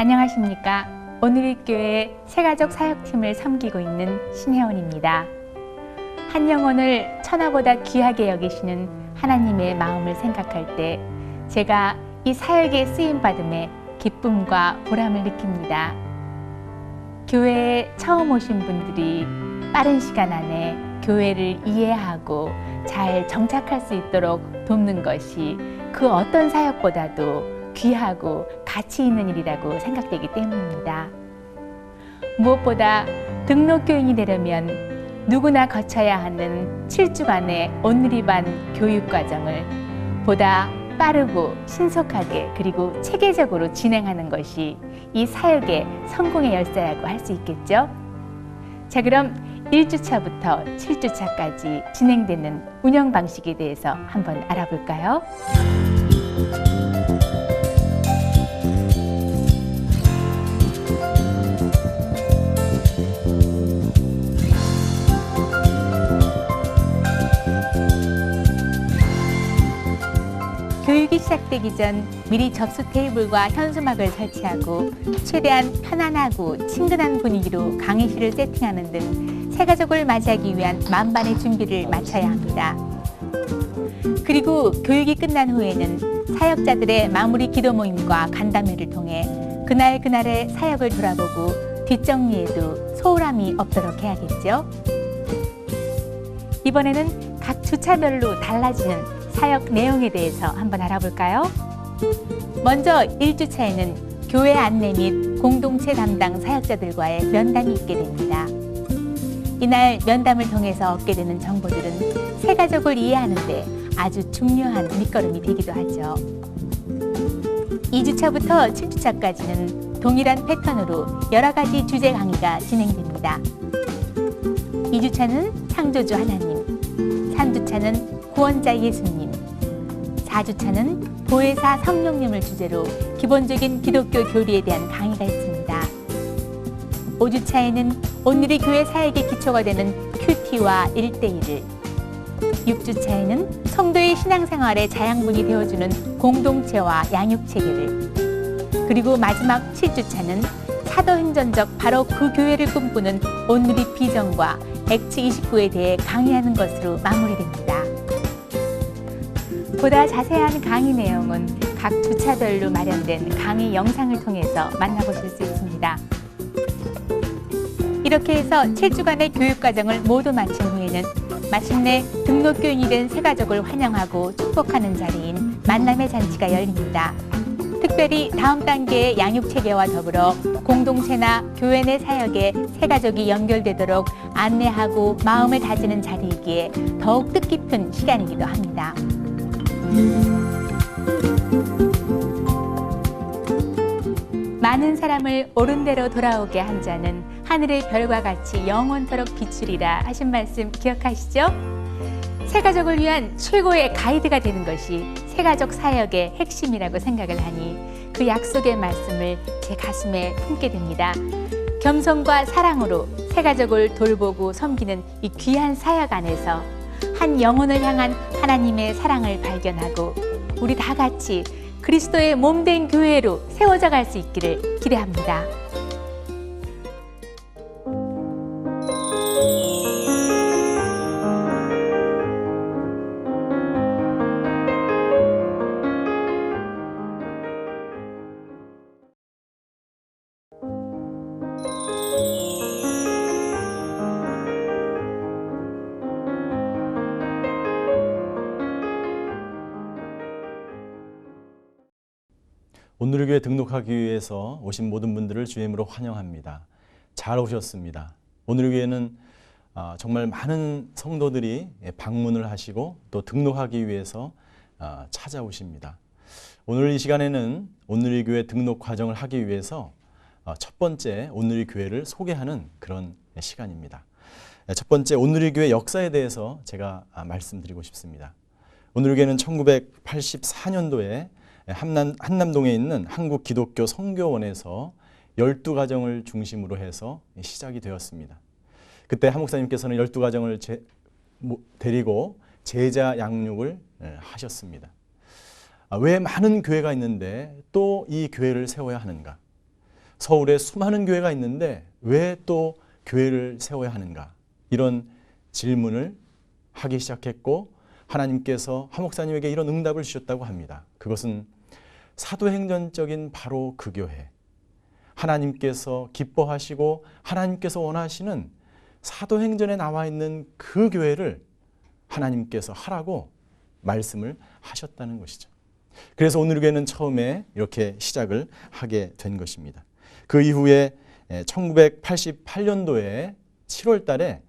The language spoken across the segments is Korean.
안녕하십니까. 오누리교회 새가족 사역팀을 섬기고 있는 신혜원입니다. 한 영혼을 천하보다 귀하게 여기시는 하나님의 마음을 생각할 때 제가 이 사역에 쓰임받음에 기쁨과 보람을 느낍니다. 교회에 처음 오신 분들이 빠른 시간 안에 교회를 이해하고 잘 정착할 수 있도록 돕는 것이 그 어떤 사역보다도 귀하고 가치 있는 일이라고 생각되기 때문입니다. 무엇보다 등록교인이 되려면 누구나 거쳐야 하는 7주간의 온누리반 교육과정을 보다 빠르고 신속하게 그리고 체계적으로 진행하는 것이 이 사역의 성공의 열쇠라고 할 수 있겠죠? 자, 그럼 1주차부터 7주차까지 진행되는 운영 방식에 대해서 한번 알아볼까요? 교육이 시작되기 전 미리 접수 테이블과 현수막을 설치하고 최대한 편안하고 친근한 분위기로 강의실을 세팅하는 등 새가족을 맞이하기 위한 만반의 준비를 마쳐야 합니다. 그리고 교육이 끝난 후에는 사역자들의 마무리 기도 모임과 간담회를 통해 그날그날의 사역을 돌아보고 뒷정리에도 소홀함이 없도록 해야겠죠. 이번에는 각 주차별로 달라지는 사역 내용에 대해서 한번 알아볼까요? 먼저 1주차에는 교회 안내 및 공동체 담당 사역자들과의 면담이 있게 됩니다. 이날 면담을 통해서 얻게 되는 정보들은 새가족을 이해하는 데 아주 중요한 밑거름이 되기도 하죠. 2주차부터 7주차까지는 동일한 패턴으로 여러 가지 주제 강의가 진행됩니다. 2주차는 창조주 하나님, 3주차는 구원자 예수님, 4주차는 보혜사 성령님을 주제로 기본적인 기독교 교리에 대한 강의가 있습니다. 5주차에는 오늘의 교회 사역의 기초가 되는 큐티와 1:1을, 6주차에는 성도의 신앙생활의 자양분이 되어주는 공동체와 양육체계를, 그리고 마지막 7주차는 사도행전적 바로 그 교회를 꿈꾸는 오늘의 비전과 액츠 29에 대해 강의하는 것으로 마무리됩니다. 보다 자세한 강의 내용은 각 주차별로 마련된 강의 영상을 통해서 만나보실 수 있습니다. 이렇게 해서 7주간의 교육과정을 모두 마친 후에는 마침내 등록교인이 된 새가족을 환영하고 축복하는 자리인 만남의 잔치가 열립니다. 특별히 다음 단계의 양육체계와 더불어 공동체나 교회 내 사역에 새가족이 연결되도록 안내하고 마음을 다지는 자리이기에 더욱 뜻깊은 시간이기도 합니다. 많은 사람을 옳은 대로 돌아오게 한 자는 하늘의 별과 같이 영원토록 비추리라 하신 말씀 기억하시죠? 새가족을 위한 최고의 가이드가 되는 것이 새가족 사역의 핵심이라고 생각을 하니 그 약속의 말씀을 제 가슴에 품게 됩니다. 겸손과 사랑으로 새가족을 돌보고 섬기는 이 귀한 사역 안에서 한 영혼을 향한 하나님의 사랑을 발견하고 우리 다 같이 그리스도의 몸된 교회로 세워져 갈 수 있기를 기대합니다. 오늘의 교회 등록하기 위해서 오신 모든 분들을 주의 이름으로 환영합니다. 잘 오셨습니다. 오늘의 교회는 정말 많은 성도들이 방문을 하시고 또 등록하기 위해서 찾아오십니다. 오늘 이 시간에는 오늘의 교회 등록 과정을 하기 위해서 첫 번째 오늘의 교회를 소개하는 그런 시간입니다. 첫 번째 오늘의 교회 역사에 대해서 제가 말씀드리고 싶습니다. 오늘의 교회는 1984년도에 한남동에 있는 한국기독교 선교원에서 12가정을 중심으로 해서 시작이 되었습니다. 그때 한 목사님께서는 12가정을 데리고 제자 양육을 하셨습니다. 왜 많은 교회가 있는데 또 이 교회를 세워야 하는가? 서울에 수많은 교회가 있는데 왜 또 교회를 세워야 하는가? 이런 질문을 하기 시작했고 하나님께서 하 목사님에게 이런 응답을 주셨다고 합니다. 그것은 사도행전적인 바로 그 교회, 하나님께서 기뻐하시고 하나님께서 원하시는 사도행전에 나와 있는 그 교회를 하나님께서 하라고 말씀을 하셨다는 것이죠. 그래서 오늘 교회는 처음에 이렇게 시작을 하게 된 것입니다. 그 이후에 1988년도에 7월 달에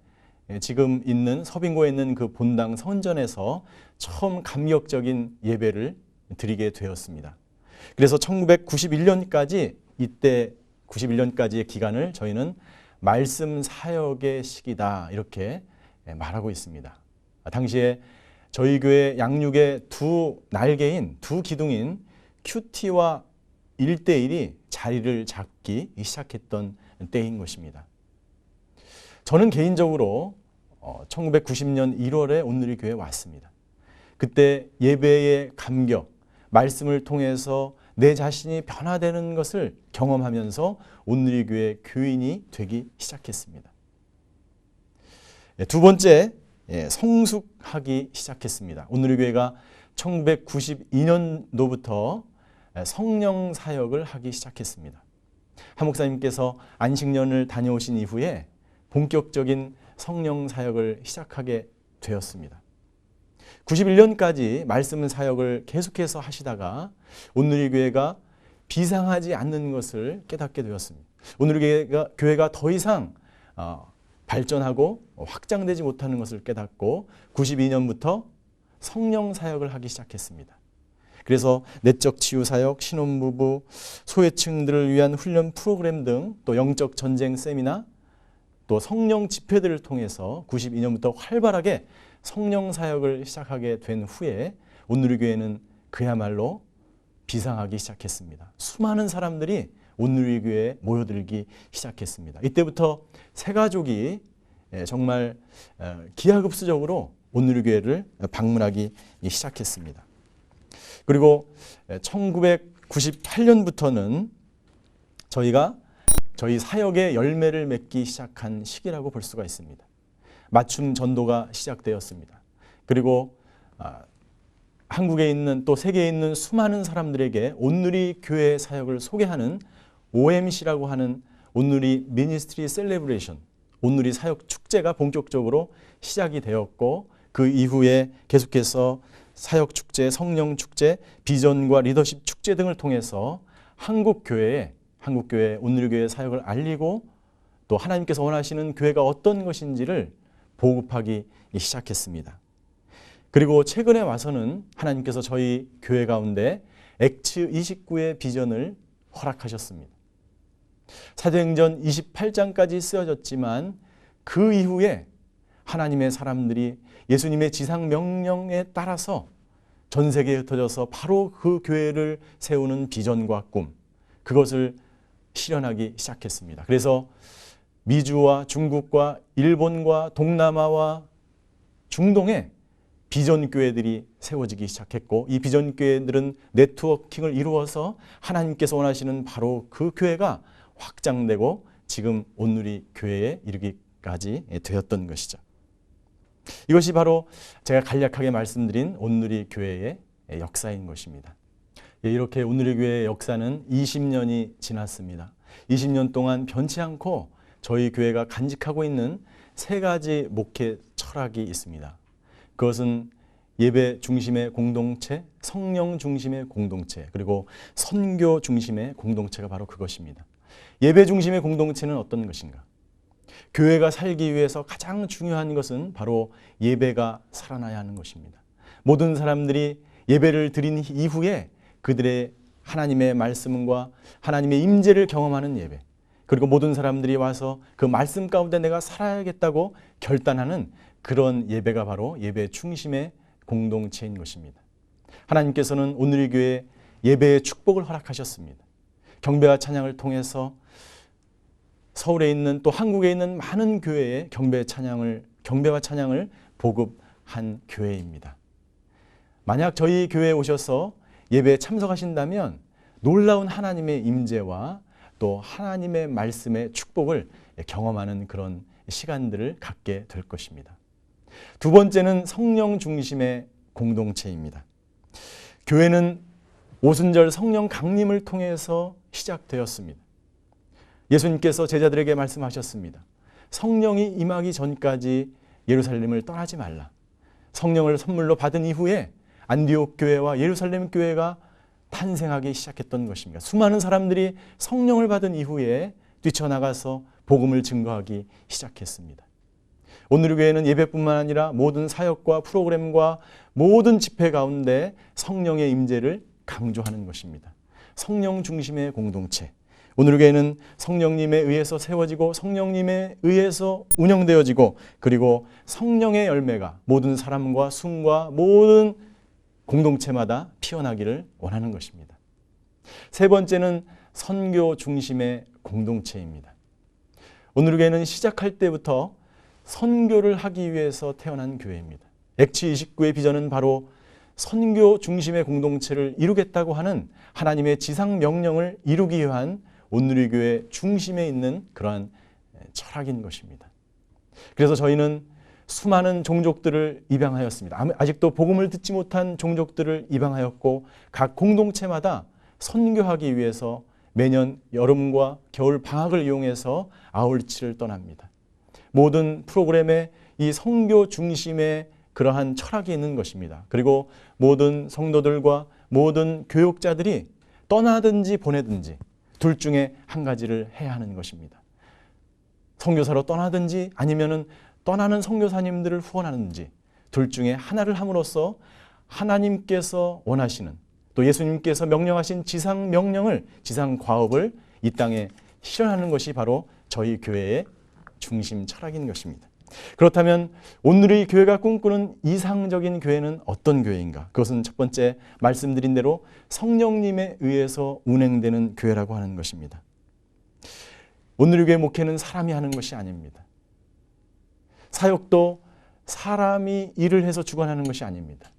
지금 있는 서빙고에 있는 그 본당 선전에서 처음 감격적인 예배를 드리게 되었습니다. 그래서 1991년까지 이때 91년까지의 기간을 저희는 말씀 사역의 시기다 이렇게 말하고 있습니다. 당시에 저희 교회 양육의 두 날개인 두 기둥인 큐티와 1대1이 자리를 잡기 시작했던 때인 것입니다. 저는 개인적으로 1990년 1월에 온누리 교회에 왔습니다. 그때 예배의 감격, 말씀을 통해서 내 자신이 변화되는 것을 경험하면서 온누리 교회 교인이 되기 시작했습니다. 두 번째, 성숙하기 시작했습니다. 온누리 교회가 1992년도부터 성령 사역을 하기 시작했습니다. 하 목사님께서 안식년을 다녀오신 이후에 본격적인 성령 사역을 시작하게 되었습니다. 91년까지 말씀 사역을 계속해서 하시다가 온누리 교회가 비상하지 않는 것을 깨닫게 되었습니다. 온누리 교회가 더 이상 발전하고 확장되지 못하는 것을 깨닫고 92년부터 성령 사역을 하기 시작했습니다. 그래서 내적 치유 사역, 신혼부부, 소외층들을 위한 훈련 프로그램 등 또 영적 전쟁 세미나 또 성령 집회들을 통해서 92년부터 활발하게 성령 사역을 시작하게 된 후에 온누리 교회는 그야말로 비상하기 시작했습니다. 수많은 사람들이 온누리 교회에 모여들기 시작했습니다. 이때부터 새 가족이 정말 기하급수적으로 온누리 교회를 방문하기 시작했습니다. 그리고 1998년부터는 저희가 저희 사역의 열매를 맺기 시작한 시기라고 볼 수가 있습니다. 맞춤 전도가 시작되었습니다. 그리고 한국에 있는 또 세계에 있는 수많은 사람들에게 온누리 교회 사역을 소개하는 OMC라고 하는 온누리 미니스트리 셀레브레이션, 온누리 사역 축제가 본격적으로 시작이 되었고 그 이후에 계속해서 사역 축제, 성령 축제, 비전과 리더십 축제 등을 통해서 한국 교회에 온누리 교회 사역을 알리고 또 하나님께서 원하시는 교회가 어떤 것인지를 보급하기 시작했습니다. 그리고 최근에 와서는 하나님께서 저희 교회 가운데 액츠 29의 비전을 허락하셨습니다. 사도행전 28장까지 쓰여졌지만 그 이후에 하나님의 사람들이 예수님의 지상 명령에 따라서 전 세계에 흩어져서 바로 그 교회를 세우는 비전과 꿈, 그것을 실현하기 시작했습니다. 그래서 미주와 중국과 일본과 동남아와 중동에 비전 교회들이 세워지기 시작했고 이 비전 교회들은 네트워킹을 이루어서 하나님께서 원하시는 바로 그 교회가 확장되고 지금 온누리 교회에 이르기까지 되었던 것이죠. 이것이 바로 제가 간략하게 말씀드린 온누리 교회의 역사인 것입니다. 이렇게 온누리 교회의 역사는 20년이 지났습니다. 20년 동안 변치 않고 저희 교회가 간직하고 있는 세 가지 목회 철학이 있습니다. 그것은 예배 중심의 공동체, 성령 중심의 공동체, 그리고 선교 중심의 공동체가 바로 그것입니다. 예배 중심의 공동체는 어떤 것인가? 교회가 살기 위해서 가장 중요한 것은 바로 예배가 살아나야 하는 것입니다. 모든 사람들이 예배를 드린 이후에 그들의 하나님의 말씀과 하나님의 임재를 경험하는 예배, 그리고 모든 사람들이 와서 그 말씀 가운데 내가 살아야겠다고 결단하는 그런 예배가 바로 예배 중심의 공동체인 것입니다. 하나님께서는 온누리 교회 예배의 축복을 허락하셨습니다. 경배와 찬양을 통해서 서울에 있는 또 한국에 있는 많은 교회에 경배와 찬양을 보급한 교회입니다. 만약 저희 교회에 오셔서 예배에 참석하신다면 놀라운 하나님의 임재와 또 하나님의 말씀의 축복을 경험하는 그런 시간들을 갖게 될 것입니다. 두 번째는 성령 중심의 공동체입니다. 교회는 오순절 성령 강림을 통해서 시작되었습니다. 예수님께서 제자들에게 말씀하셨습니다. 성령이 임하기 전까지 예루살렘을 떠나지 말라. 성령을 선물로 받은 이후에 안디옥 교회와 예루살렘 교회가 탄생하기 시작했던 것입니다. 수많은 사람들이 성령을 받은 이후에 뛰쳐나가서 복음을 증거하기 시작했습니다. 오늘의 교회는 예배뿐만 아니라 모든 사역과 프로그램과 모든 집회 가운데 성령의 임재를 강조하는 것입니다. 성령 중심의 공동체. 오늘의 교회는 성령님에 의해서 세워지고 성령님에 의해서 운영되어지고 그리고 성령의 열매가 모든 사람과 순과 모든 공동체마다 피어나기를 원하는 것입니다. 세 번째는 선교 중심의 공동체입니다. 오늘의 교회는 시작할 때부터 선교를 하기 위해서 태어난 교회입니다. 액치 29의 비전은 바로 선교 중심의 공동체를 이루겠다고 하는 하나님의 지상 명령을 이루기 위한 온누리 교회 중심에 있는 그러한 철학인 것입니다. 그래서 저희는 수많은 종족들을 입양하였습니다. 아직도 복음을 듣지 못한 종족들을 입양하였고 각 공동체마다 선교하기 위해서 매년 여름과 겨울 방학을 이용해서 아울치를 떠납니다. 모든 프로그램에 이 선교 중심의 그러한 철학이 있는 것입니다. 그리고 모든 성도들과 모든 교육자들이 떠나든지 보내든지 둘 중에 한 가지를 해야 하는 것입니다. 선교사로 떠나든지 아니면은 떠나는 선교사님들을 후원하는지 둘 중에 하나를 함으로써 하나님께서 원하시는 또 예수님께서 명령하신 지상 명령을 지상 과업을 이 땅에 실현하는 것이 바로 저희 교회의 중심 철학인 것입니다. 그렇다면 오늘의 교회가 꿈꾸는 이상적인 교회는 어떤 교회인가? 그것은 첫 번째 말씀드린 대로 성령님에 의해서 운행되는 교회라고 하는 것입니다. 오늘의 교회 목회는 사람이 하는 것이 아닙니다. 사역도 사람이 일을 해서 주관하는 것이 아닙니다.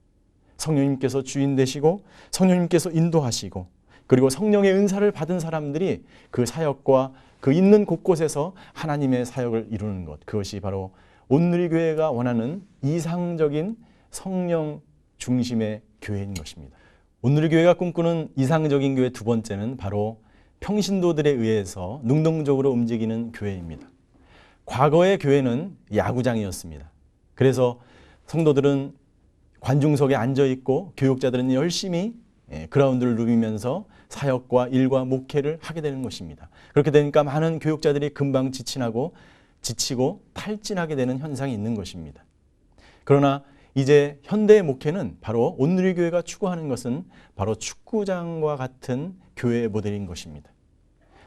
성령님께서 주인 되시고 성령님께서 인도하시고 그리고 성령의 은사를 받은 사람들이 그 사역과 그 있는 곳곳에서 하나님의 사역을 이루는 것, 그것이 바로 온누리 교회가 원하는 이상적인 성령 중심의 교회인 것입니다. 온누리 교회가 꿈꾸는 이상적인 교회 두 번째는 바로 평신도들에 의해서 능동적으로 움직이는 교회입니다. 과거의 교회는 야구장이었습니다. 그래서 성도들은 관중석에 앉아있고 교육자들은 열심히 그라운드를 누비면서 사역과 일과 목회를 하게 되는 것입니다. 그렇게 되니까 많은 교육자들이 금방 지치고 탈진하게 되는 현상이 있는 것입니다. 그러나 이제 현대의 목회는 바로 온누리 교회가 추구하는 것은 바로 축구장과 같은 교회의 모델인 것입니다.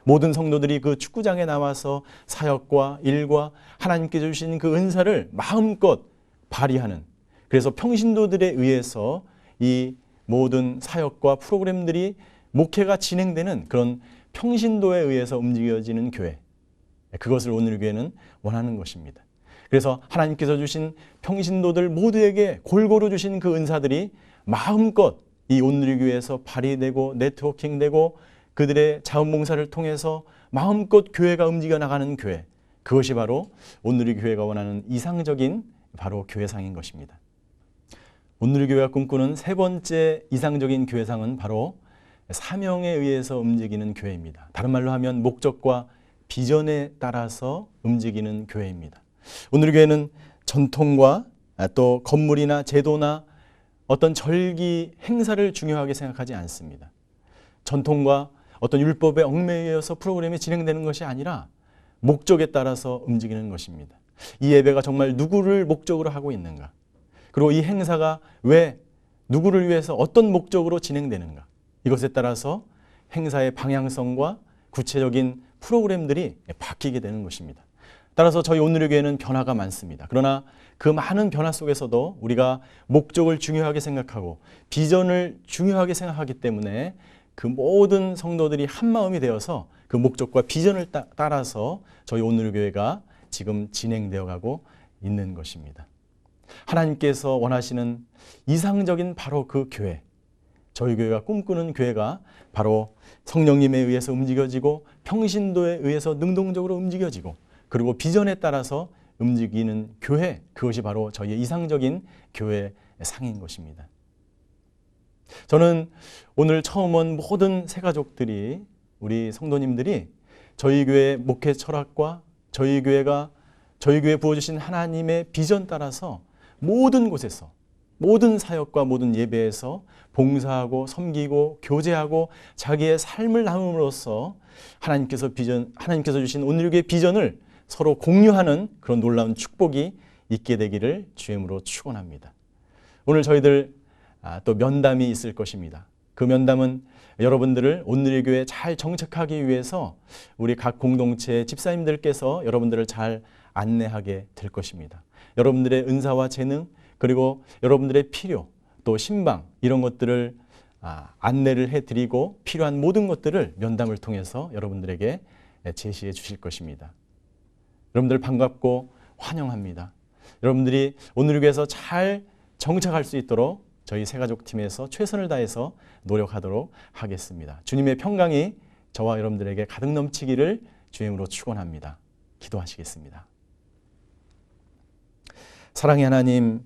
모든 성도들이 그 축구장에 나와서 사역과 일과 하나님께서 주신 그 은사를 마음껏 발휘하는, 그래서 평신도들에 의해서 이 모든 사역과 프로그램들이 목회가 진행되는 그런 평신도에 의해서 움직여지는 교회, 그것을 오늘 교회는 원하는 것입니다. 그래서 하나님께서 주신 평신도들 모두에게 골고루 주신 그 은사들이 마음껏 이 온누리 교회에서 발휘되고 네트워킹되고 그들의 자원봉사를 통해서 마음껏 교회가 움직여 나가는 교회, 그것이 바로 온누리 교회가 원하는 이상적인 바로 교회상인 것입니다. 온누리 교회가 꿈꾸는 세 번째 이상적인 교회상은 바로 사명에 의해서 움직이는 교회입니다. 다른 말로 하면 목적과 비전에 따라서 움직이는 교회입니다. 온누리 교회는 전통과 또 건물이나 제도나 어떤 절기 행사를 중요하게 생각하지 않습니다. 전통과 어떤 율법에 얽매여서 프로그램이 진행되는 것이 아니라 목적에 따라서 움직이는 것입니다. 이 예배가 정말 누구를 목적으로 하고 있는가? 그리고 이 행사가 왜 누구를 위해서 어떤 목적으로 진행되는가? 이것에 따라서 행사의 방향성과 구체적인 프로그램들이 바뀌게 되는 것입니다. 따라서 저희 온누리 교회는 변화가 많습니다. 그러나 그 많은 변화 속에서도 우리가 목적을 중요하게 생각하고 비전을 중요하게 생각하기 때문에 그 모든 성도들이 한마음이 되어서 그 목적과 비전을 따라서 저희 온누리 교회가 지금 진행되어 가고 있는 것입니다. 하나님께서 원하시는 이상적인 바로 그 교회, 저희 교회가 꿈꾸는 교회가 바로 성령님에 의해서 움직여지고 평신도에 의해서 능동적으로 움직여지고 그리고 비전에 따라서 움직이는 교회, 그것이 바로 저희의 이상적인 교회의 상인 것입니다. 저는 오늘 처음 온 모든 새가족들이, 우리 성도님들이 저희 교회의 목회 철학과 저희 교회에 부어주신 하나님의 비전 따라서 모든 곳에서, 모든 사역과 모든 예배에서 봉사하고 섬기고 교제하고 자기의 삶을 나눔으로써 하나님께서 주신 오늘의 비전을 서로 공유하는 그런 놀라운 축복이 있게 되기를 주임으로 축원합니다. 오늘 저희들 또 면담이 있을 것입니다. 그 면담은 여러분들을 오늘의 교회에 잘 정착하기 위해서 우리 각 공동체 집사님들께서 여러분들을 잘 안내하게 될 것입니다. 여러분들의 은사와 재능, 그리고 여러분들의 필요, 또 신방, 이런 것들을 안내를 해드리고 필요한 모든 것들을 면담을 통해서 여러분들에게 제시해 주실 것입니다. 여러분들 반갑고 환영합니다. 여러분들이 오늘을 위해서 잘 정착할 수 있도록 저희 새가족팀에서 최선을 다해서 노력하도록 하겠습니다. 주님의 평강이 저와 여러분들에게 가득 넘치기를 주임으로 축원합니다. 기도하시겠습니다. 사랑의 하나님,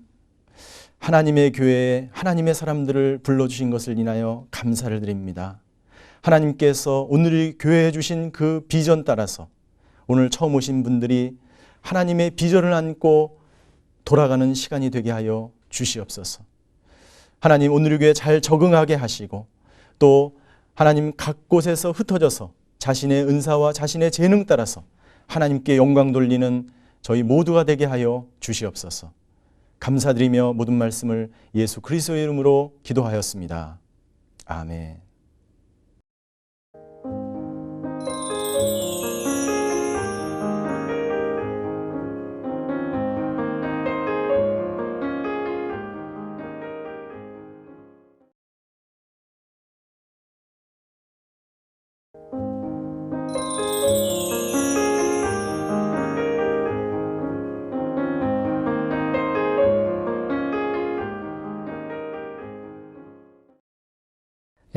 하나님의 교회에 하나님의 사람들을 불러주신 것을 인하여 감사를 드립니다. 하나님께서 오늘 교회에 주신 그 비전 따라서 오늘 처음 오신 분들이 하나님의 비전을 안고 돌아가는 시간이 되게 하여 주시옵소서. 하나님, 오늘 교회에 잘 적응하게 하시고 또 하나님 각 곳에서 흩어져서 자신의 은사와 자신의 재능 따라서 하나님께 영광 돌리는 저희 모두가 되게 하여 주시옵소서. 감사드리며 모든 말씀을 예수 그리스도의 이름으로 기도하였습니다. 아멘.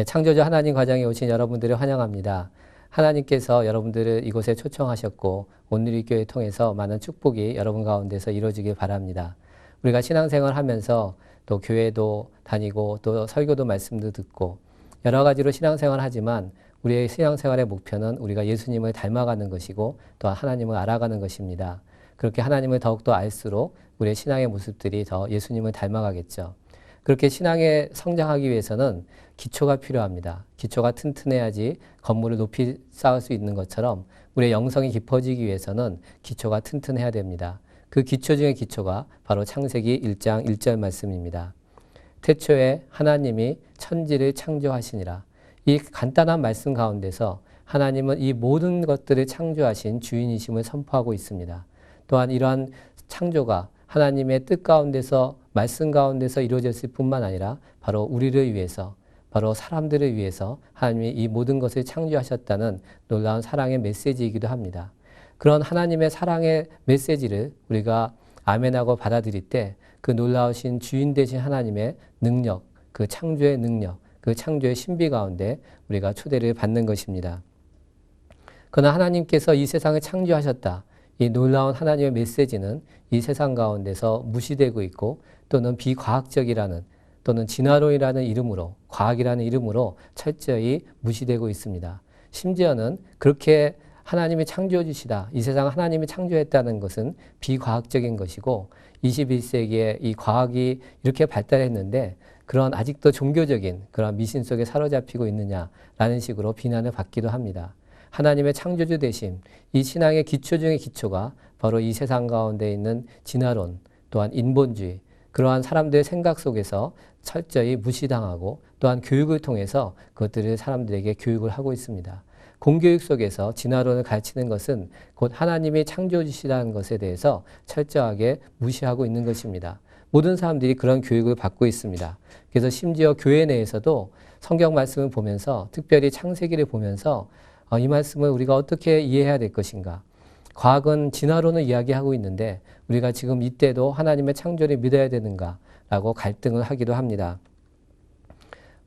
창조주 하나님 과정에 오신 여러분들을 환영합니다. 하나님께서 여러분들을 이곳에 초청하셨고 오늘 이 교회 통해서 많은 축복이 여러분 가운데서 이루어지길 바랍니다. 우리가 신앙생활 하면서 또 교회도 다니고 또 설교도 말씀도 듣고 여러 가지로 신앙생활 하지만 우리의 신앙생활의 목표는 우리가 예수님을 닮아가는 것이고 또 하나님을 알아가는 것입니다. 그렇게 하나님을 더욱더 알수록 우리의 신앙의 모습들이 더 예수님을 닮아가겠죠. 그렇게 신앙에 성장하기 위해서는 기초가 필요합니다. 기초가 튼튼해야지 건물을 높이 쌓을 수 있는 것처럼 우리의 영성이 깊어지기 위해서는 기초가 튼튼해야 됩니다. 그 기초 중의 기초가 바로 창세기 1장 1절 말씀입니다. 태초에 하나님이 천지를 창조하시니라. 이 간단한 말씀 가운데서 하나님은 이 모든 것들을 창조하신 주인이심을 선포하고 있습니다. 또한 이러한 창조가 하나님의 뜻 가운데서 말씀 가운데서 이루어졌을 뿐만 아니라 바로 우리를 위해서, 바로 사람들을 위해서 하나님이 이 모든 것을 창조하셨다는 놀라운 사랑의 메시지이기도 합니다. 그런 하나님의 사랑의 메시지를 우리가 아멘하고 받아들일 때 그 놀라우신 주인 되신 하나님의 능력, 그 창조의 능력, 그 창조의 신비 가운데 우리가 초대를 받는 것입니다. 그러나 하나님께서 이 세상을 창조하셨다. 이 놀라운 하나님의 메시지는 이 세상 가운데서 무시되고 있고 또는 비과학적이라는 또는 진화론이라는 이름으로, 과학이라는 이름으로 철저히 무시되고 있습니다. 심지어는 그렇게 하나님이 창조주시다, 이 세상을 하나님이 창조했다는 것은 비과학적인 것이고 21세기에 이 과학이 이렇게 발달했는데 그런 아직도 종교적인 그런 미신 속에 사로잡히고 있느냐라는 식으로 비난을 받기도 합니다. 하나님의 창조주 되심, 이 신앙의 기초 중의 기초가 바로 이 세상 가운데 있는 진화론, 또한 인본주의, 그러한 사람들의 생각 속에서 철저히 무시당하고 또한 교육을 통해서 그것들을 사람들에게 교육을 하고 있습니다. 공교육 속에서 진화론을 가르치는 것은 곧 하나님이 창조주시라는 것에 대해서 철저하게 무시하고 있는 것입니다. 모든 사람들이 그런 교육을 받고 있습니다. 그래서 심지어 교회 내에서도 성경 말씀을 보면서 특별히 창세기를 보면서 이 말씀을 우리가 어떻게 이해해야 될 것인가. 과학은 진화론을 이야기하고 있는데 우리가 지금 이때도 하나님의 창조를 믿어야 되는가 라고 갈등을 하기도 합니다.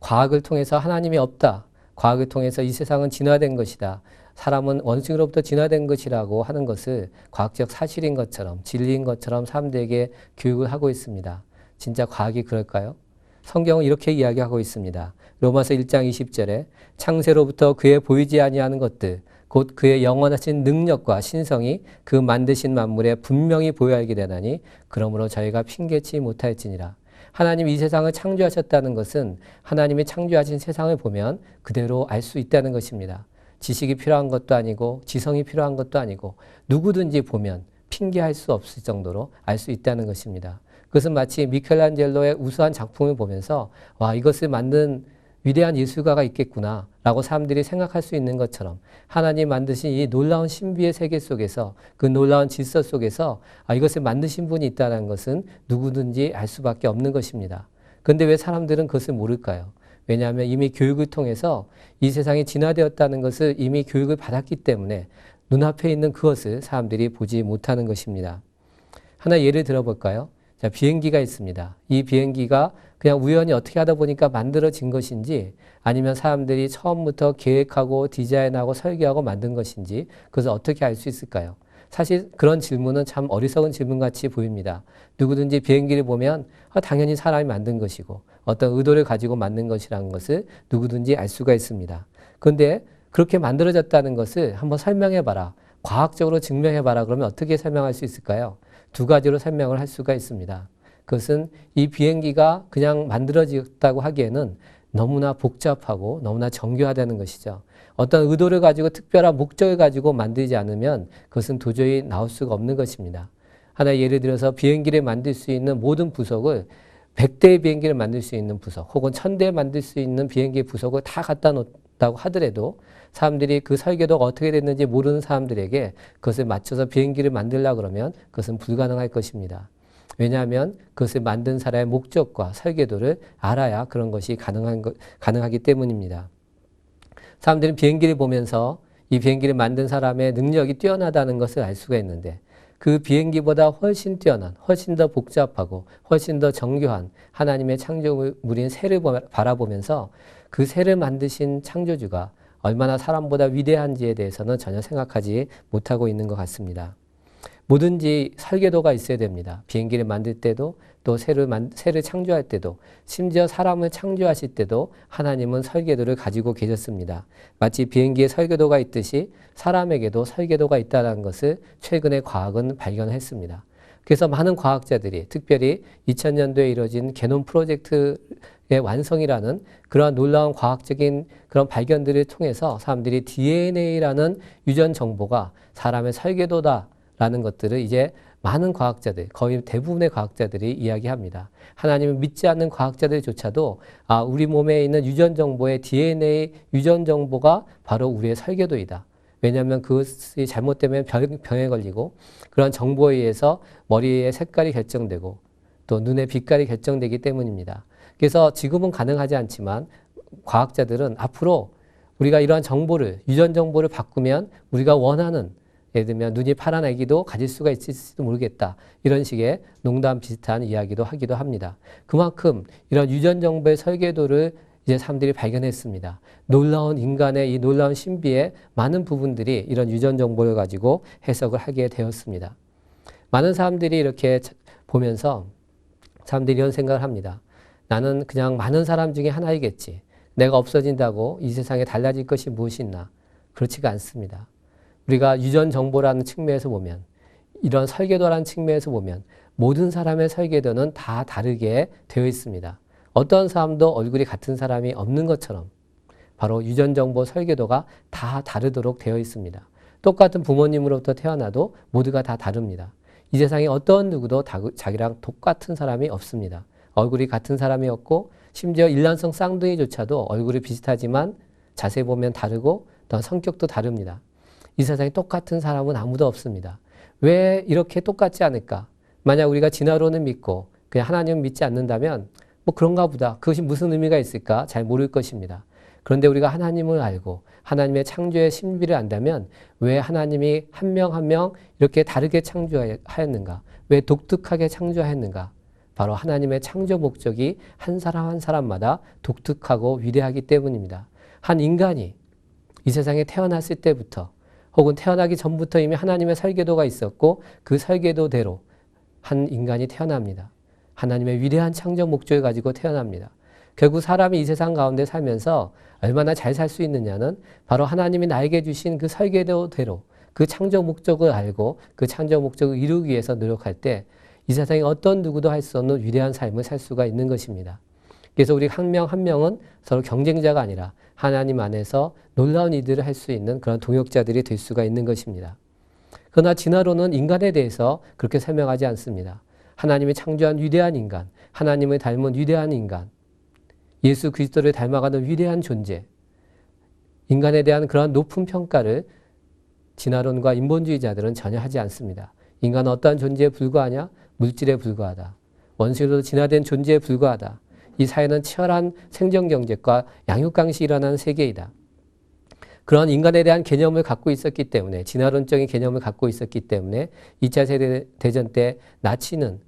과학을 통해서 하나님이 없다. 과학을 통해서 이 세상은 진화된 것이다. 사람은 원숭이로부터 진화된 것이라고 하는 것을 과학적 사실인 것처럼 진리인 것처럼 사람들에게 교육을 하고 있습니다. 진짜 과학이 그럴까요? 성경은 이렇게 이야기하고 있습니다. 로마서 1장 20절에 창세로부터 그의 보이지 아니하는 것들 곧 그의 영원하신 능력과 신성이 그 만드신 만물에 분명히 보여 알게 되나니 그러므로 저희가 핑계치 못하였지니라. 하나님이 이 세상을 창조하셨다는 것은 하나님이 창조하신 세상을 보면 그대로 알 수 있다는 것입니다. 지식이 필요한 것도 아니고 지성이 필요한 것도 아니고 누구든지 보면 핑계할 수 없을 정도로 알 수 있다는 것입니다. 그것은 마치 미켈란젤로의 우수한 작품을 보면서 와, 이것을 만든 위대한 예술가가 있겠구나 라고 사람들이 생각할 수 있는 것처럼 하나님 만드신 이 놀라운 신비의 세계 속에서 그 놀라운 질서 속에서 이것을 만드신 분이 있다는 것은 누구든지 알 수밖에 없는 것입니다. 그런데 왜 사람들은 그것을 모를까요? 왜냐하면 이미 교육을 통해서 이 세상이 진화되었다는 것을 이미 교육을 받았기 때문에 눈앞에 있는 그것을 사람들이 보지 못하는 것입니다. 하나 예를 들어볼까요? 자, 비행기가 있습니다. 이 비행기가 그냥 우연히 어떻게 하다 보니까 만들어진 것인지 아니면 사람들이 처음부터 계획하고 디자인하고 설계하고 만든 것인지 그것을 어떻게 알 수 있을까요? 사실 그런 질문은 참 어리석은 질문같이 보입니다. 누구든지 비행기를 보면 당연히 사람이 만든 것이고 어떤 의도를 가지고 만든 것이라는 것을 누구든지 알 수가 있습니다. 그런데 그렇게 만들어졌다는 것을 한번 설명해봐라. 과학적으로 증명해봐라. 그러면 어떻게 설명할 수 있을까요? 두 가지로 설명을 할 수가 있습니다. 그것은 이 비행기가 그냥 만들어졌다고 하기에는 너무나 복잡하고 너무나 정교하다는 것이죠. 어떤 의도를 가지고 특별한 목적을 가지고 만들지 않으면 그것은 도저히 나올 수가 없는 것입니다. 하나 예를 들어서 비행기를 만들 수 있는 모든 부속을 100대의 비행기를 만들 수 있는 부속 혹은 1000대 만들 수 있는 비행기 부속을 다 갖다 놓았다고 하더라도 사람들이 그 설계도가 어떻게 됐는지 모르는 사람들에게 그것을 맞춰서 비행기를 만들려고 그러면 그것은 불가능할 것입니다. 왜냐하면 그것을 만든 사람의 목적과 설계도를 알아야 그런 것이 가능하기 때문입니다. 사람들은 비행기를 보면서 이 비행기를 만든 사람의 능력이 뛰어나다는 것을 알 수가 있는데 그 비행기보다 훨씬 뛰어난, 훨씬 더 복잡하고 훨씬 더 정교한 하나님의 창조물인 새를 바라보면서 그 새를 만드신 창조주가 얼마나 사람보다 위대한지에 대해서는 전혀 생각하지 못하고 있는 것 같습니다. 뭐든지 설계도가 있어야 됩니다. 비행기를 만들 때도 또 새를 창조할 때도 심지어 사람을 창조하실 때도 하나님은 설계도를 가지고 계셨습니다. 마치 비행기에 설계도가 있듯이 사람에게도 설계도가 있다는 것을 최근에 과학은 발견했습니다. 그래서 많은 과학자들이 특별히 2000년도에 이루어진 게놈 프로젝트의 완성이라는 그러한 놀라운 과학적인 그런 발견들을 통해서 사람들이 DNA라는 유전 정보가 사람의 설계도다라는 것들을 이제 많은 과학자들, 거의 대부분의 과학자들이 이야기합니다. 하나님을 믿지 않는 과학자들조차도 우리 몸에 있는 유전 정보의 DNA 유전 정보가 바로 우리의 설계도이다. 왜냐하면 그것이 잘못되면 병에 걸리고 그런 정보에 의해서 머리의 색깔이 결정되고 또 눈의 빛깔이 결정되기 때문입니다. 그래서 지금은 가능하지 않지만 과학자들은 앞으로 우리가 이러한 정보를, 유전 정보를 바꾸면 우리가 원하는 예를 들면 눈이 파란 아기도 가질 수가 있을지도 모르겠다. 이런 식의 농담 비슷한 이야기도 하기도 합니다. 그만큼 이런 유전 정보의 설계도를 이제 사람들이 발견했습니다. 놀라운 인간의 이 놀라운 신비의 많은 부분들이 이런 유전 정보를 가지고 해석을 하게 되었습니다. 많은 사람들이 이렇게 보면서 사람들이 이런 생각을 합니다. 나는 그냥 많은 사람 중에 하나이겠지. 내가 없어진다고 이 세상에 달라질 것이 무엇이 있나? 그렇지가 않습니다. 우리가 유전 정보라는 측면에서 보면 이런 설계도라는 측면에서 보면 모든 사람의 설계도는 다 다르게 되어 있습니다. 어떤 사람도 얼굴이 같은 사람이 없는 것처럼 바로 유전 정보 설계도가 다 다르도록 되어 있습니다. 똑같은 부모님으로부터 태어나도 모두가 다 다릅니다. 이 세상에 어떤 누구도 자기랑 똑같은 사람이 없습니다. 얼굴이 같은 사람이 없고 심지어 일란성 쌍둥이조차도 얼굴이 비슷하지만 자세히 보면 다르고 또 성격도 다릅니다. 이 세상에 똑같은 사람은 아무도 없습니다. 왜 이렇게 똑같지 않을까? 만약 우리가 진화론을 믿고 그냥 하나님을 믿지 않는다면 뭐 그런가 보다. 그것이 무슨 의미가 있을까? 잘 모를 것입니다. 그런데 우리가 하나님을 알고 하나님의 창조의 신비를 안다면 왜 하나님이 한 명 한 명 이렇게 다르게 창조하였는가? 왜 독특하게 창조하였는가? 바로 하나님의 창조 목적이 한 사람 한 사람마다 독특하고 위대하기 때문입니다. 한 인간이 이 세상에 태어났을 때부터 혹은 태어나기 전부터 이미 하나님의 설계도가 있었고 그 설계도대로 한 인간이 태어납니다. 하나님의 위대한 창조 목적을 가지고 태어납니다. 결국 사람이 이 세상 가운데 살면서 얼마나 잘 살 수 있느냐는 바로 하나님이 나에게 주신 그 설계도대로 그 창조 목적을 알고 그 창조 목적을 이루기 위해서 노력할 때 이 세상에 어떤 누구도 할 수 없는 위대한 삶을 살 수가 있는 것입니다. 그래서 우리 한 명 한 명은 서로 경쟁자가 아니라 하나님 안에서 놀라운 일들을 할 수 있는 그런 동역자들이 될 수가 있는 것입니다. 그러나 진화론은 인간에 대해서 그렇게 설명하지 않습니다. 하나님이 창조한 위대한 인간, 하나님을 닮은 위대한 인간, 예수 그리스도를 닮아가는 위대한 존재, 인간에 대한 그러한 높은 평가를 진화론과 인본주의자들은 전혀 하지 않습니다. 인간은 어떠한 존재에 불과하냐? 물질에 불과하다. 원수로 진화된 존재에 불과하다. 이 사회는 치열한 생존 경쟁과 양육강식이 일어나는 세계이다. 그런 인간에 대한 개념을 갖고 있었기 때문에, 진화론적인 개념을 갖고 있었기 때문에 2차 세계대전 때 나치는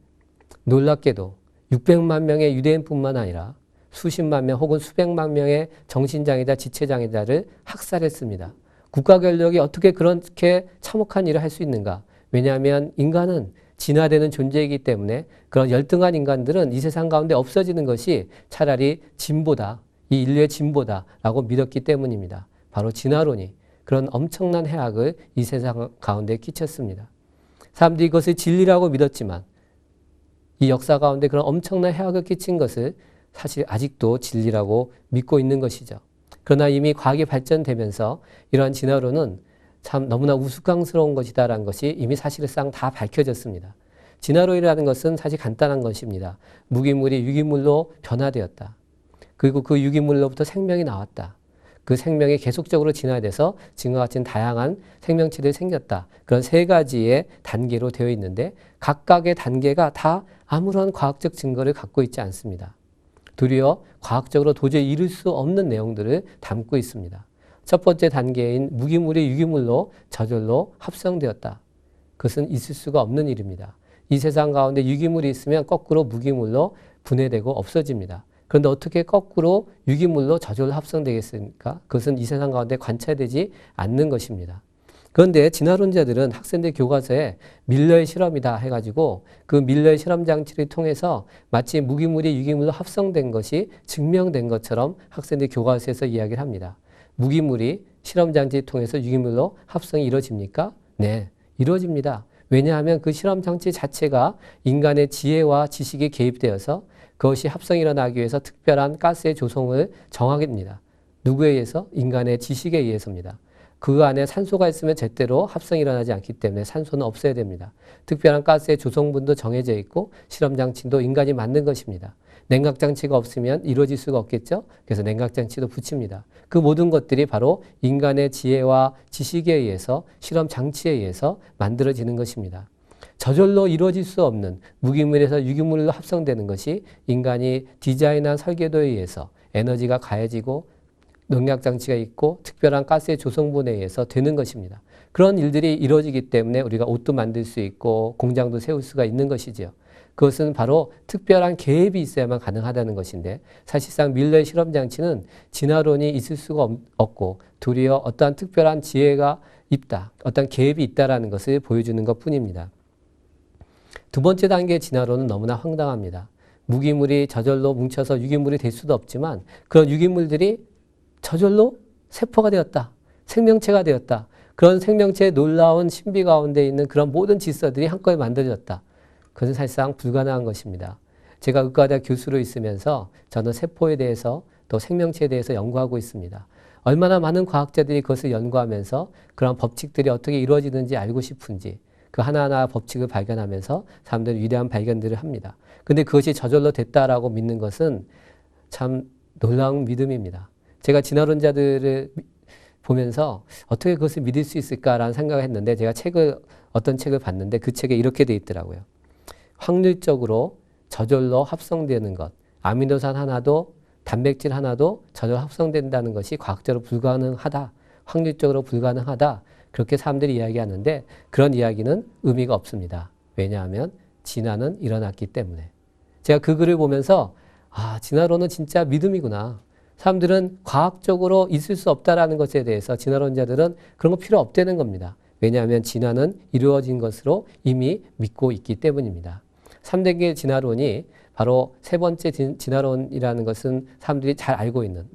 놀랍게도 600만 명의 유대인뿐만 아니라 수십만 명 혹은 수백만 명의 정신장애자, 지체장애자를 학살했습니다. 국가 권력이 어떻게 그렇게 참혹한 일을 할 수 있는가? 왜냐하면 인간은 진화되는 존재이기 때문에 그런 열등한 인간들은 이 세상 가운데 없어지는 것이 차라리 진보다, 이 인류의 진보다라고 믿었기 때문입니다. 바로 진화론이 그런 엄청난 해악을 이 세상 가운데 끼쳤습니다. 사람들이 이것을 진리라고 믿었지만 이 역사 가운데 그런 엄청난 해악을 끼친 것을 사실 아직도 진리라고 믿고 있는 것이죠. 그러나 이미 과학이 발전되면서 이러한 진화론은 참 너무나 우스꽝스러운 것이다라는 것이 이미 사실상 다 밝혀졌습니다. 진화론이라는 것은 사실 간단한 것입니다. 무기물이 유기물로 변화되었다. 그리고 그 유기물로부터 생명이 나왔다. 그 생명이 계속적으로 진화돼서 지금과 같은 다양한 생명체들이 생겼다. 그런 세 가지의 단계로 되어 있는데 각각의 단계가 다 아무런 과학적 증거를 갖고 있지 않습니다. 도리어 과학적으로 도저히 이룰 수 없는 내용들을 담고 있습니다. 첫 번째 단계인 무기물이 유기물로 저절로 합성되었다. 그것은 있을 수가 없는 일입니다. 이 세상 가운데 유기물이 있으면 거꾸로 무기물로 분해되고 없어집니다. 그런데 어떻게 거꾸로 유기물로 저절로 합성되겠습니까? 그것은 이 세상 가운데 관찰되지 않는 것입니다. 그런데 진화론자들은 학생들 교과서에 밀러의 실험이다 해가지고 그 밀러의 실험 장치를 통해서 마치 무기물이 유기물로 합성된 것이 증명된 것처럼 학생들 교과서에서 이야기를 합니다. 무기물이 실험 장치를 통해서 유기물로 합성이 이루어집니까? 네, 이루어집니다. 왜냐하면 그 실험 장치 자체가 인간의 지혜와 지식이 개입되어서 그것이 합성이 일어나기 위해서 특별한 가스의 조성을 정하게 됩니다. 누구에 의해서? 인간의 지식에 의해서입니다. 그 안에 산소가 있으면 제대로 합성이 일어나지 않기 때문에 산소는 없어야 됩니다. 특별한 가스의 조성분도 정해져 있고 실험장치도 인간이 만든 것입니다. 냉각장치가 없으면 이루어질 수가 없겠죠. 그래서 냉각장치도 붙입니다. 그 모든 것들이 바로 인간의 지혜와 지식에 의해서 실험장치에 의해서 만들어지는 것입니다. 저절로 이루어질 수 없는 무기물에서 유기물로 합성되는 것이 인간이 디자인한 설계도에 의해서 에너지가 가해지고 농약장치가 있고 특별한 가스의 조성분에 의해서 되는 것입니다. 그런 일들이 이루어지기 때문에 우리가 옷도 만들 수 있고 공장도 세울 수가 있는 것이죠. 그것은 바로 특별한 계획이 있어야만 가능하다는 것인데 사실상 밀러의 실험장치는 진화론이 있을 수가 없고 도리어 어떠한 특별한 지혜가 있다, 어떤 계획이 있다라는 것을 보여주는 것뿐입니다. 두 번째 단계의 진화론은 너무나 황당합니다. 무기물이 저절로 뭉쳐서 유기물이 될 수도 없지만 그런 유기물들이 저절로 세포가 되었다. 생명체가 되었다. 그런 생명체의 놀라운 신비 가운데 있는 그런 모든 질서들이 한꺼번에 만들어졌다. 그것은 사실상 불가능한 것입니다. 제가 의과대학 교수로 있으면서 저는 세포에 대해서 또 생명체에 대해서 연구하고 있습니다. 얼마나 많은 과학자들이 그것을 연구하면서 그런 법칙들이 어떻게 이루어지는지 알고 싶은지 그 하나하나 법칙을 발견하면서 사람들이 위대한 발견들을 합니다. 그런데 그것이 저절로 됐다라고 믿는 것은 참 놀라운 믿음입니다. 제가 진화론자들을 보면서 어떻게 그것을 믿을 수 있을까라는 생각을 했는데 제가 어떤 책을 봤는데 그 책에 이렇게 돼 있더라고요. 확률적으로 저절로 합성되는 것, 아미노산 하나도 단백질 하나도 저절로 합성된다는 것이 과학적으로 불가능하다, 확률적으로 불가능하다 그렇게 사람들이 이야기하는데 그런 이야기는 의미가 없습니다. 왜냐하면 진화는 일어났기 때문에 제가 그 글을 보면서 진화론은 진짜 믿음이구나. 사람들은 과학적으로 있을 수 없다라는 것에 대해서 진화론자들은 그런 거 필요 없다는 겁니다. 왜냐하면 진화는 이루어진 것으로 이미 믿고 있기 때문입니다. 3단계 진화론이 바로 세 번째 진화론이라는 것은 사람들이 잘 알고 있는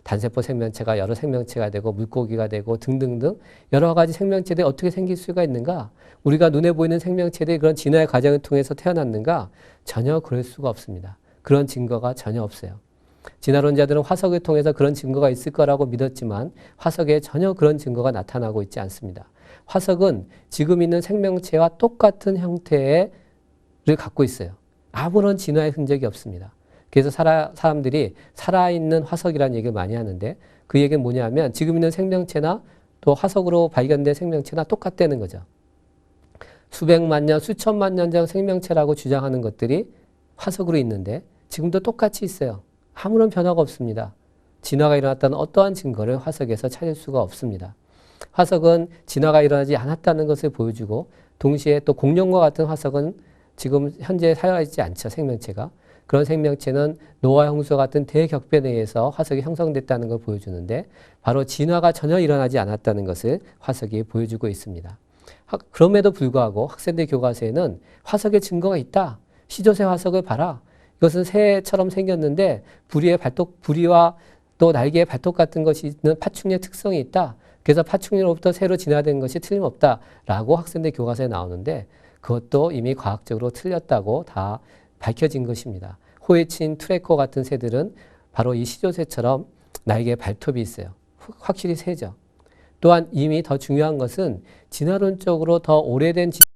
단세포 생명체가 여러 생명체가 되고 물고기가 되고 등등등 여러 가지 생명체들이 어떻게 생길 수가 있는가? 우리가 눈에 보이는 생명체들이 그런 진화의 과정을 통해서 태어났는가? 전혀 그럴 수가 없습니다. 그런 증거가 전혀 없어요. 진화론자들은 화석을 통해서 그런 증거가 있을 거라고 믿었지만 화석에 전혀 그런 증거가 나타나고 있지 않습니다. 화석은 지금 있는 생명체와 똑같은 형태를 갖고 있어요. 아무런 진화의 흔적이 없습니다. 그래서 사람들이 살아있는 화석이라는 얘기를 많이 하는데 그 얘기는 뭐냐면 지금 있는 생명체나 또 화석으로 발견된 생명체나 똑같다는 거죠. 수백만 년, 수천만 년 전 생명체라고 주장하는 것들이 화석으로 있는데 지금도 똑같이 있어요. 아무런 변화가 없습니다. 진화가 일어났다는 어떠한 증거를 화석에서 찾을 수가 없습니다. 화석은 진화가 일어나지 않았다는 것을 보여주고 동시에 또 공룡과 같은 화석은 지금 현재 살아있지 않죠. 생명체가. 그런 생명체는 노아 홍수와 같은 대격변에 의해서 화석이 형성됐다는 걸 보여주는데 바로 진화가 전혀 일어나지 않았다는 것을 화석이 보여주고 있습니다. 그럼에도 불구하고 학생들 교과서에는 화석의 증거가 있다. 시조새 화석을 봐라. 이것은 새처럼 생겼는데 부리와 또 날개에 발톱 같은 것이 있는 파충류의 특성이 있다. 그래서 파충류로부터 새로 진화된 것이 틀림없다라고 학생들 교과서에 나오는데 그것도 이미 과학적으로 틀렸다고 다 밝혀진 것입니다. 호에친, 트래커 같은 새들은 바로 이 시조새처럼 날개에 발톱이 있어요. 확실히 새죠. 또한 이미 더 중요한 것은 진화론적으로 더 오래된